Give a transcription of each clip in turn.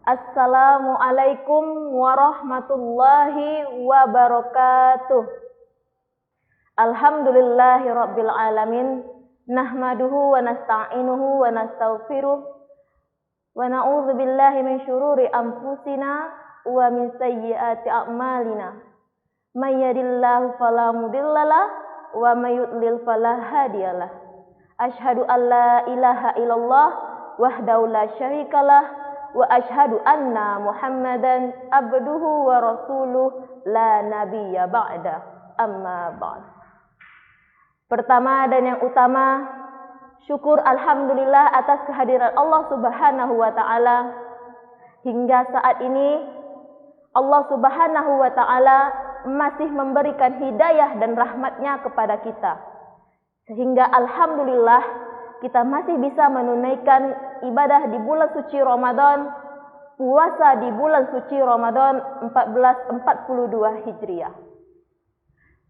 Assalamualaikum warahmatullahi wabarakatuh. Alhamdulillahi rabbil alamin. Nahmaduhu wa nasta'inuhu wa nastaghfiruh. Wa na'udzu billahi min syururi anfusina wa min sayyiati a'malina. May yahdihillahu fala mudhillalah wa may yudlil fala hadiyalah. Asyhadu an la ilaha illallah wahdahu la syarikalah wa asyhadu anna Muhammadan abduhu wa rasuluh la nabiyya ba'da, amma ba'd. Pertama dan yang utama, syukur alhamdulillah atas kehadiran Allah Subhanahu wa taala. Hingga saat ini Allah Subhanahu wa taala masih memberikan hidayah dan rahmatnya kepada kita, sehingga alhamdulillah kita masih bisa menunaikan ibadah di bulan suci Ramadan, puasa di bulan suci Ramadan 1442 Hijriah.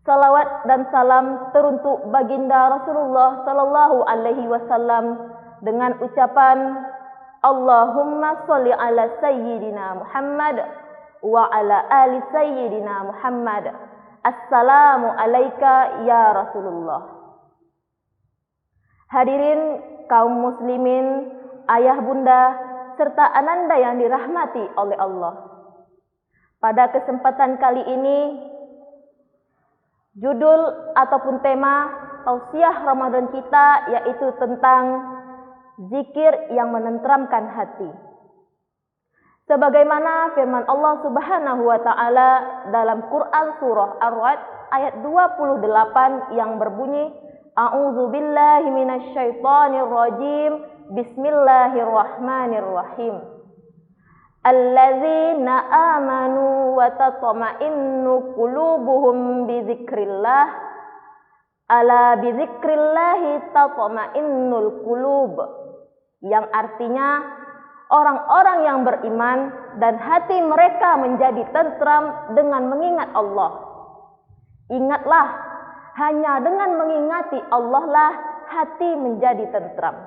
Salawat dan salam teruntuk baginda Rasulullah sallallahu alaihi wasallam dengan ucapan Allahumma sholli ala sayyidina Muhammad wa ala ali sayyidina Muhammad. Assalamu alayka ya Rasulullah. Hadirin kaum muslimin, ayah bunda, serta ananda yang dirahmati oleh Allah. Pada kesempatan kali ini, judul ataupun tema tausiah Ramadan kita yaitu tentang zikir yang menenteramkan hati. Sebagaimana firman Allah Subhanahu wa taala dalam Quran surah Ar-Ra'd ayat 28 yang berbunyi, A'udzu billahi minasyaitonir rajim. Bismillahirrahmanirrahim. Alladzina amanu wa tatma'innu qulubuhum bidzikrillah. Ala bidzikrillah tatma'innul qulub. Yang artinya orang-orang yang beriman dan hati mereka menjadi tentram dengan mengingat Allah. Ingatlah, hanya dengan mengingati Allah lah hati menjadi tentram.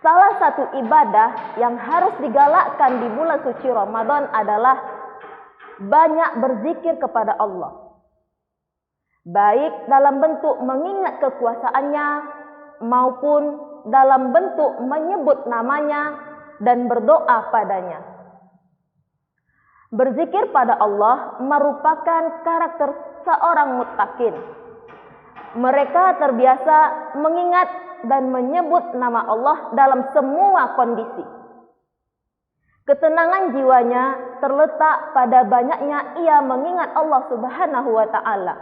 Salah satu ibadah yang harus digalakkan di bulan suci Ramadan adalah banyak berzikir kepada Allah. Baik dalam bentuk mengingat kekuasaannya maupun dalam bentuk menyebut namanya dan berdoa padanya. Berzikir pada Allah merupakan karakter seorang muttaqin. Mereka terbiasa mengingat dan menyebut nama Allah dalam semua kondisi. Ketenangan jiwanya terletak pada banyaknya ia mengingat Allah Subhanahu wa taala.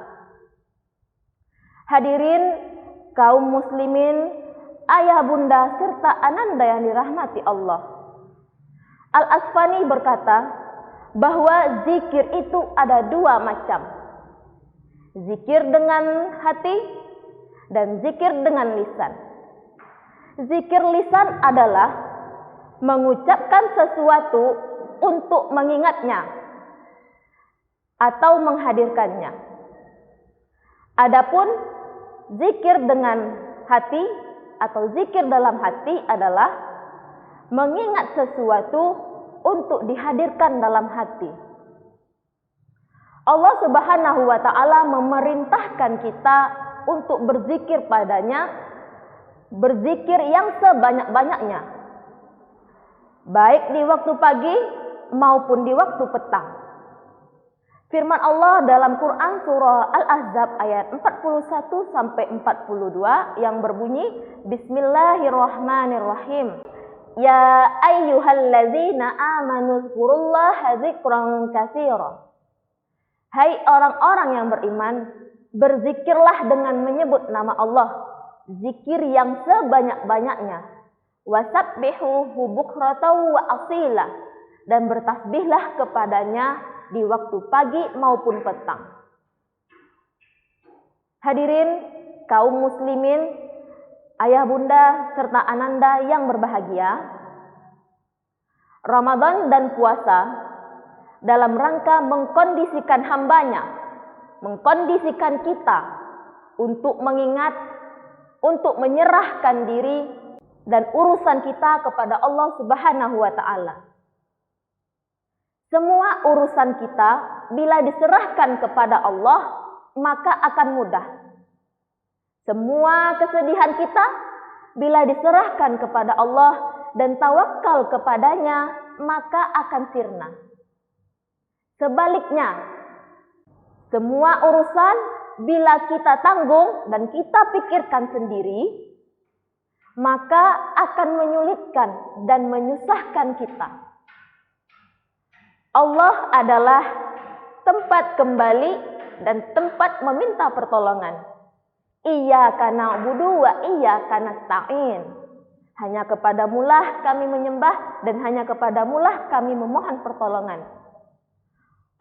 Hadirin kaum muslimin, ayah bunda serta ananda yang dirahmati Allah. Al-Asfani berkata bahwa zikir itu ada dua macam. Zikir dengan hati dan zikir dengan lisan. Zikir lisan adalah mengucapkan sesuatu untuk mengingatnya atau menghadirkannya. Adapun zikir dengan hati atau zikir dalam hati adalah mengingat sesuatu untuk dihadirkan dalam hati. Allah Subhanahu wa taala memerintahkan kita untuk berzikir padanya, berzikir yang sebanyak-banyaknya, baik di waktu pagi maupun di waktu petang. Firman Allah dalam Quran surah Al-Ahzab ayat 41 sampai 42 yang berbunyi, Bismillahirrahmanirrahim. Ya ayyuhalladzina amanu dzkurullaha dzikran katsiran. Hai orang-orang yang beriman, berzikirlah dengan menyebut nama Allah, zikir yang sebanyak-banyaknya. Wasabbihuhu bukratan wa asila, dan bertasbihlah kepadanya di waktu pagi maupun petang. Hadirin kaum muslimin, ayah bunda serta ananda yang berbahagia, Ramadan dan puasa dalam rangka mengkondisikan hambanya, mengkondisikan kita untuk mengingat, untuk menyerahkan diri dan urusan kita kepada Allah Subhanahu wa taala. Semua urusan kita bila diserahkan kepada Allah, maka akan mudah. Semua kesedihan kita bila diserahkan kepada Allah dan tawakal kepadanya, maka akan sirna. Sebaliknya, semua urusan bila kita tanggung dan kita pikirkan sendiri, maka akan menyulitkan dan menyusahkan kita. Allah adalah tempat kembali dan tempat meminta pertolongan. Iyyaka na'budu wa iyyaka nasta'in. Hanya kepadamulah kami menyembah dan hanya kepadamulah kami memohon pertolongan.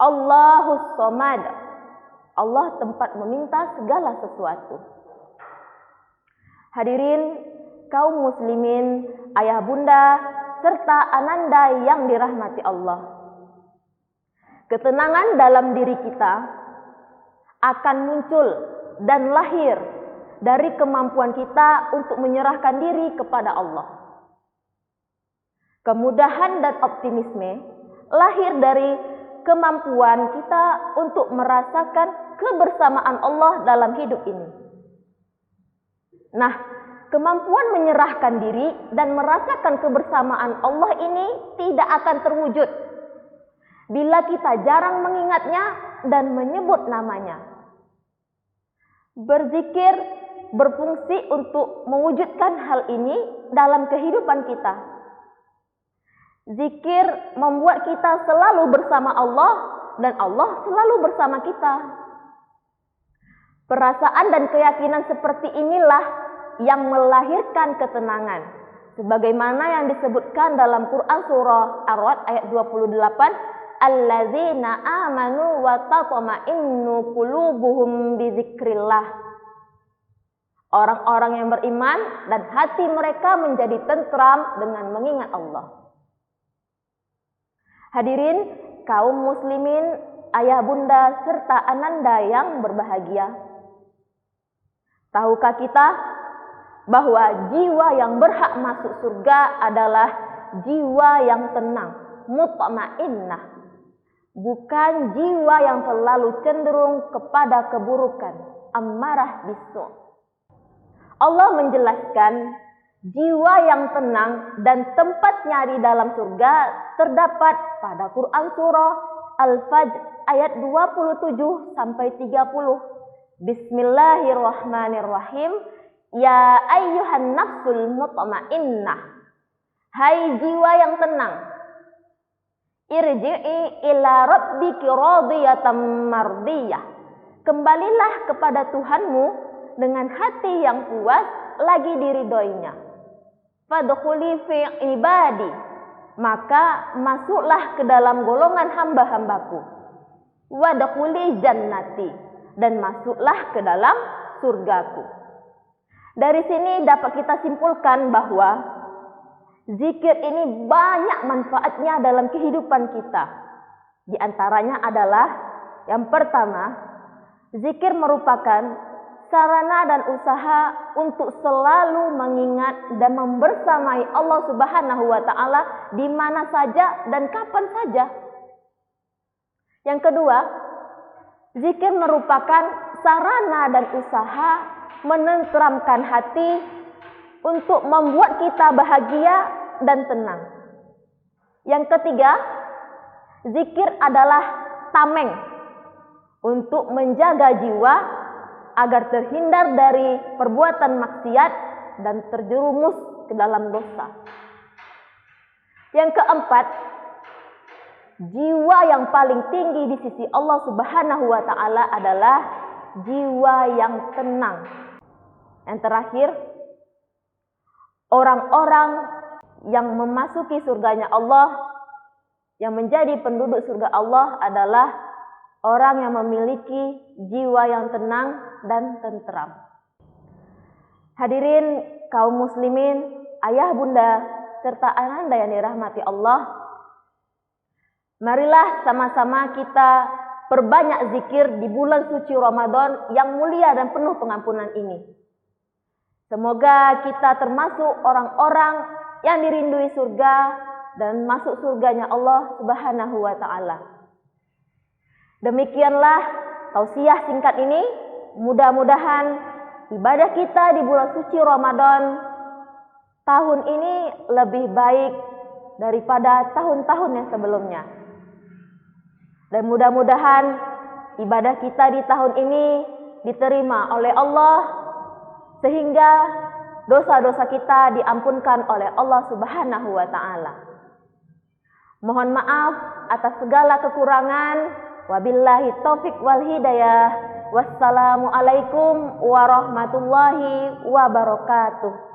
Allahus Somad. Allah tempat meminta segala sesuatu. Hadirin kaum muslimin, ayah bunda, serta ananda yang dirahmati Allah. Ketenangan dalam diri kita akan muncul dan lahir dari kemampuan kita untuk menyerahkan diri kepada Allah. Kemudahan dan optimisme lahir dari kemampuan kita untuk merasakan kebersamaan Allah dalam hidup ini. Nah, kemampuan menyerahkan diri dan merasakan kebersamaan Allah ini tidak akan terwujud bila kita jarang mengingatnya dan menyebut namanya. Berzikir berfungsi untuk mewujudkan hal ini dalam kehidupan kita. Zikir membuat kita selalu bersama Allah dan Allah selalu bersama kita. Perasaan dan keyakinan seperti inilah yang melahirkan ketenangan. Sebagaimana yang disebutkan dalam Quran surah Ar-Ra'd ayat 28, alladzina amanu wa tatma'innu qulubuhum bizikrillah. Orang-orang yang beriman dan hati mereka menjadi tentram dengan mengingat Allah. Hadirin kaum muslimin, ayah bunda serta ananda yang berbahagia. Tahukah kita bahwa jiwa yang berhak masuk surga adalah jiwa yang tenang, mutmainnah. Bukan jiwa yang selalu cenderung kepada keburukan, ammarah bisu. Allah menjelaskan jiwa yang tenang dan tempatnya di dalam surga terdapat pada Quran surah Al-Fajr ayat 27 sampai 30. Bismillahirrahmanirrahim. Ya ayyuhan nafsul mutmainnah. Hai jiwa yang tenang. Irji'i ila rabbiki radiyatan mardiyah. Kembalilah kepada Tuhanmu dengan hati yang puas lagi diridhoinya. Fadkhuli fi ibadi. Maka masuklah ke dalam golongan hamba-hambaku. Wadkhuli jannati. Dan masuklah ke dalam surgaku. Dari sini dapat kita simpulkan bahwa zikir ini banyak manfaatnya dalam kehidupan kita. Di antaranya adalah yang pertama, zikir merupakan sarana dan usaha untuk selalu mengingat dan membersamai Allah Subhanahu wa taala di mana saja dan kapan saja. Yang kedua, zikir merupakan sarana dan usaha menenteramkan hati untuk membuat kita bahagia dan tenang. Yang ketiga, zikir adalah tameng untuk menjaga jiwa agar terhindar dari perbuatan maksiat dan terjerumus ke dalam dosa. Yang keempat, jiwa yang paling tinggi di sisi Allah Subhanahu wa taala adalah jiwa yang tenang. Yang terakhir, orang-orang yang memasuki surganya Allah, yang menjadi penduduk surga Allah adalah orang yang memiliki jiwa yang tenang dan tentram. Hadirin kaum muslimin, ayah bunda serta ananda yang dirahmati Allah, marilah sama-sama kita perbanyak zikir di bulan suci Ramadan yang mulia dan penuh pengampunan ini. Semoga kita termasuk orang-orang yang dirindui surga dan masuk surganya Allah Subhanahu wa taala. Demikianlah tausiah singkat ini. Mudah-mudahan ibadah kita di bulan suci Ramadan tahun ini lebih baik daripada tahun-tahun yang sebelumnya. Dan mudah-mudahan ibadah kita di tahun ini diterima oleh Allah sehingga dosa-dosa kita diampunkan oleh Allah Subhanahu wa taala. Mohon maaf atas segala kekurangan. Wabillahi taufik wal hidayah. Wassalamualaikum warahmatullahi wabarakatuh.